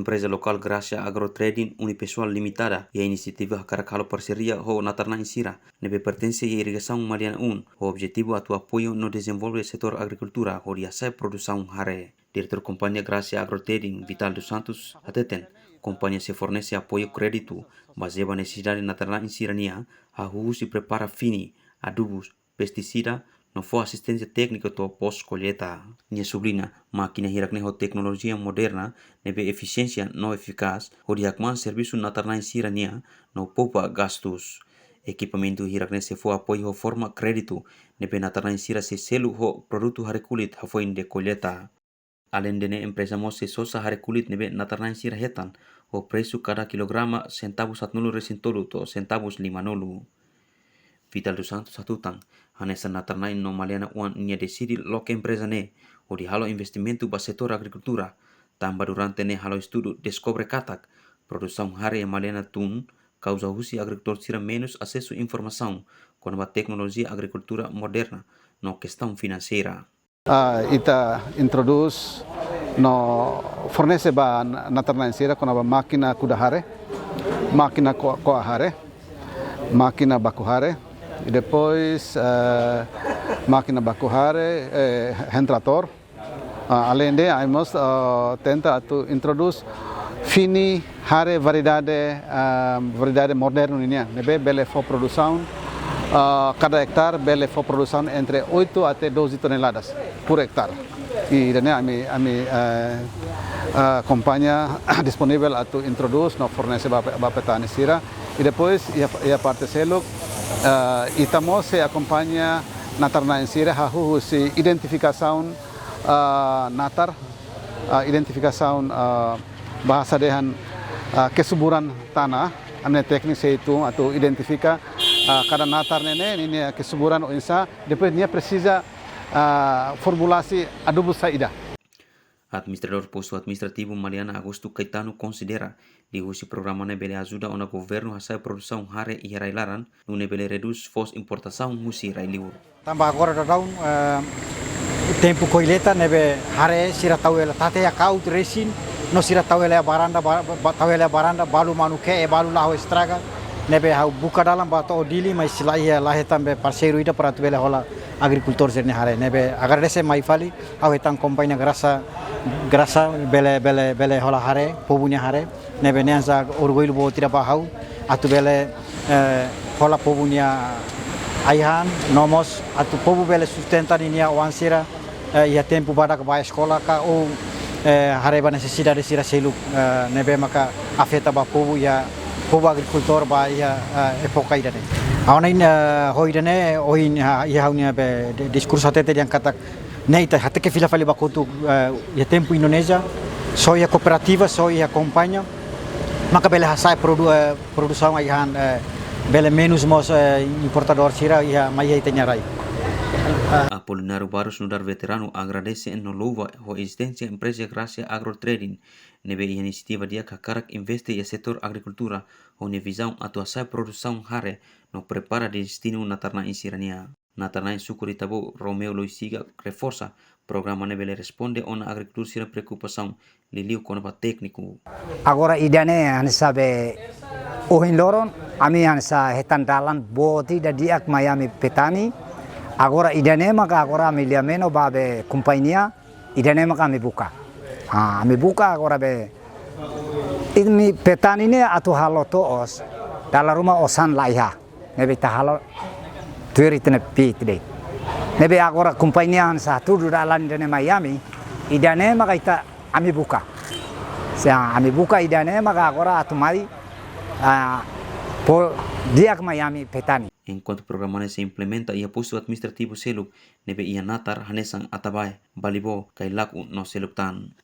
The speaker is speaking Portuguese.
empresa local Gracia Agrotrading Unipessoal Limitada e a iniciativa Caracalo Parceria ho Natarna Insira, nebe pertence a irrigação Mariana o objetivo atu apoio no desenvolve setor agricultura ho riasai produção hare. Diretor companhia Gracia Agrotrading Vital dos Santos ateten, companhia se fornece apoio crédito baseado na necessidade Natarna Insira nia, a se prepara fini, adubos, pesticida, não for assistência técnica to pós-colheita. Minha sobrinha, máquina hirakneho tecnologia moderna, nebe eficiência não eficaz, o diakman serviço natarna insira nia, não poupa gastos. Equipamento hirakne se for apoio forma crédito, nebe natarna insira se selo ho produto harekulit hafoin de colheita. Além de empresa mo se sosa harekulit nebe natarna insira hetan, o preço cada kilograma centavos atnulu resintolu to centavos 5. Vital dos Santos satutan, hanesa natarnai no maliana uan nia decidi loke empresa ne, o di halo investimento ba setor agricultura, tambah durante ne halo estudo descobre katak, produção hare e maliana tun, causa husi agricultor sira menos acesso informação, com a tecnologia agricultura moderna, no questão financeira. Ita introduz no fornece ba natarna insira com a máquina kudahare, máquina coahare, máquina bakuhare, e depois máquina bakuhare, hand trator. Além de, nós tenta introduz fini hare variedade moderna ini, nebe bele for produção, cada hectare bele for produção entre 8 até 12 toneladas por hectare. E dan ami companhia disponível atu introduz no fornece ba petani sira. E depois ia parte selo itamos se acompanha natarna insira hahu si identificação natar identificação bahasa dehan kesuburan tanah amne teknik itu atau identifika cada natar nene ini kesuburan insa depois dia precisa formulasi adubo saída. Administrador posto administrativo Mariana Agosto Caetano considera que esse programa nebele ajuda o governo a sair produção hare e railaran, no nebele reduz fos importação musi railiu. Tambah agora daun tempo colheita nebe hare sira tauela tate ya kau resin no sira tauela baranda balu manuke e balu lahu estraga nebe hau buka dalam bato dili mai silai lahe tambe parceiro ida para tuela hola agricultor zerne hare nebe agar dese mai fali hau etang kompanhia grasa bele hola hare pobunya hare nebe nenza orgulho bo tira bahau atu bele hola pobunya aihan nomos atu pobu bele sustenta ninia wansira ia tempo pada ke escola ka o hare ba necessidade sira selu nebe maka afeta ba pobu ya pobu agricultor ba ia epoca idane awana in hoidane oin ia haunia be diskurso tete yang kata neita hata que fila fali ba kutu ia tempo Indonesia soia cooperativa soia companhia maka bele hasai produção aihan bele menos mos importador sira ia mai tenyarai. Apolinário Barros Nudar veterano agradece en louva a existência empresa Gracia Agrotrading nebe iniciativa dia kakarak investe e setor agricultura onde visão atuação produção hare no prepara destino natarna insirania. Natarna sukuri tabo Romeo Loisiga reforça programa nebe responde ona agricultura sira preocupação liliu konova técnico. Agora idane sabe ohin loron ami ansa hetan dalan boti da diak Miami petani agora idane maka agora milia meno babe companhia idane maka mi buka mi buka agora be ini petani ne atu halo toos dalam rumah osan laiha nebe tahalo tueritne pitde nebe agora companhia ansa tudu dalan idane Miami idane maka ita ami buka sa ami buka idane maka agora atu mari por dia que Miami petani. Enquanto o programa se implementa e posto administrativo selo nebe ia natar hanesan atabai balibo kailaku no seluptan.